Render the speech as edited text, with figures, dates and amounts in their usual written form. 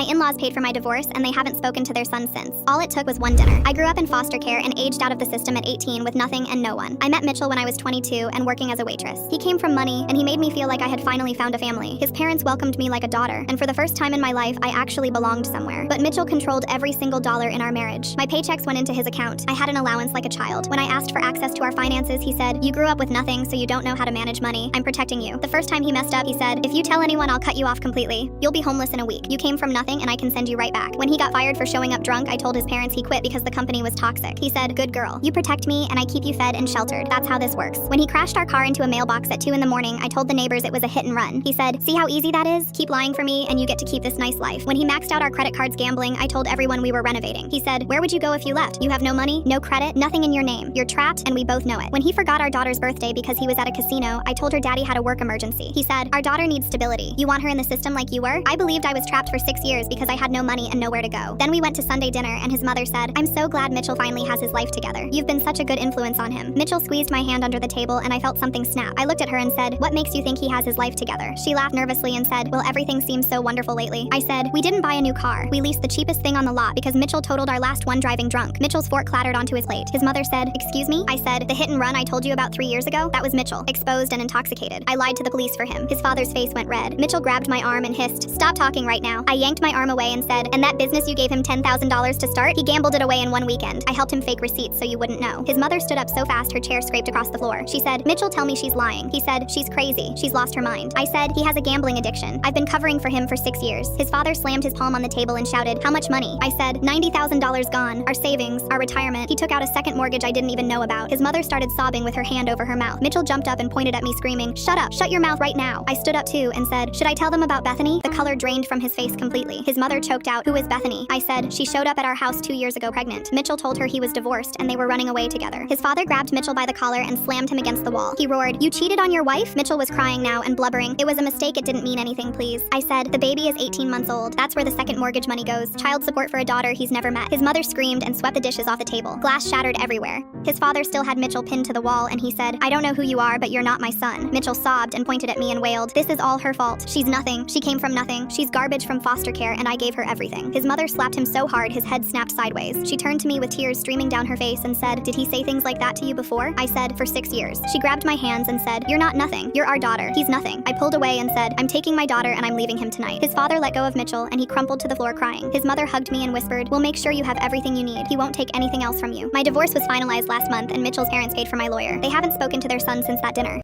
My in-laws paid for my divorce, and they haven't spoken to their son since. All it took was one dinner. I grew up in foster care and aged out of the system at 18 with nothing and no one. I met Mitchell when I was 22 and working as a waitress. He came from money, and he made me feel like I had finally found a family. His parents welcomed me like a daughter, and for the first time in my life, I actually belonged somewhere. But Mitchell controlled every single dollar in our marriage. My paychecks went into his account. I had an allowance like a child. When I asked for access to our finances, he said, "You grew up with nothing, so you don't know how to manage money. I'm protecting you." The first time he messed up, he said, "If you tell anyone, I'll cut you off completely. You'll be homeless in a week. You came from nothing, and I can send you right back." When he got fired for showing up drunk, I told his parents he quit because the company was toxic. He said, "Good girl. You protect me, and I keep you fed and sheltered. That's how this works." When he crashed our car into a mailbox at 2 in the morning, I told the neighbors it was a hit and run. He said, "See how easy that is? Keep lying for me, and you get to keep this nice life." When he maxed out our credit cards gambling, I told everyone we were renovating. He said, "Where would you go if you left? You have no money, no credit, nothing in your name. You're trapped, and we both know it." When he forgot our daughter's birthday because he was at a casino, I told her daddy had a work emergency. He said, "Our daughter needs stability. You want her in the system like you were?" I believed I was trapped for 6 years because I had no money and nowhere to go. Then we went to Sunday dinner, and his mother said, "I'm so glad Mitchell finally has his life together. You've been such a good influence on him." Mitchell squeezed my hand under the table, and I felt something snap. I looked at her and said, "What makes you think he has his life together?" She laughed nervously and said, "Well, everything seems so wonderful lately." I said, "We didn't buy a new car. We leased the cheapest thing on the lot because Mitchell totaled our last one driving drunk." Mitchell's fork clattered onto his plate. His mother said, "Excuse me?" I said, "The hit and run I told you about 3 years ago? That was Mitchell, exposed and intoxicated. I lied to the police for him." His father's face went red. Mitchell grabbed my arm and hissed, "Stop talking right now." I yanked my arm away and said, "And that business you gave him $10,000 to start? He gambled it away in one weekend. I helped him fake receipts so you wouldn't know." His mother stood up so fast her chair scraped across the floor. She said, "Mitchell, tell me she's lying." He said, "She's crazy. She's lost her mind." I said, "He has a gambling addiction. I've been covering for him for 6 years." His father slammed his palm on the table and shouted, "How much money?" I said, $90,000 gone. Our savings, our retirement. He took out a second mortgage I didn't even know about. His mother started sobbing with her hand over her mouth. Mitchell jumped up and pointed at me screaming, "Shut up. Shut your mouth right now." I stood up too and said, "Should I tell them about Bethany?" The color drained from his face completely. His mother choked out, "Who is Bethany?" I said, "She showed up at our house 2 years ago pregnant." Mitchell told her he was divorced and they were running away together. His father grabbed Mitchell by the collar and slammed him against the wall. He roared, "You cheated on your wife?" Mitchell was crying now and blubbering, "It was a mistake. It didn't mean anything, please." I said, "The baby is 18 months old. That's where the second mortgage money goes. Child support for a daughter he's never met." His mother screamed and swept the dishes off the table. Glass shattered everywhere. His father still had Mitchell pinned to the wall and he said, "I don't know who you are, but you're not my son." Mitchell sobbed and pointed at me and wailed, "This is all her fault. She's nothing. She came from nothing. She's garbage from foster care and I gave her everything." His mother slapped him so hard his head snapped sideways. She turned to me with tears streaming down her face and said, "Did he say things like that to you before?" I said, "For 6 years." She grabbed my hands and said, "You're not nothing. You're our daughter. He's nothing." I pulled away and said, "I'm taking my daughter and I'm leaving him tonight." His father let go of Mitchell and he crumpled to the floor crying. His mother hugged me and whispered, "We'll make sure you have everything you need. He won't take anything else from you." My divorce was finalized last month and Mitchell's parents paid for my lawyer. They haven't spoken to their son since that dinner.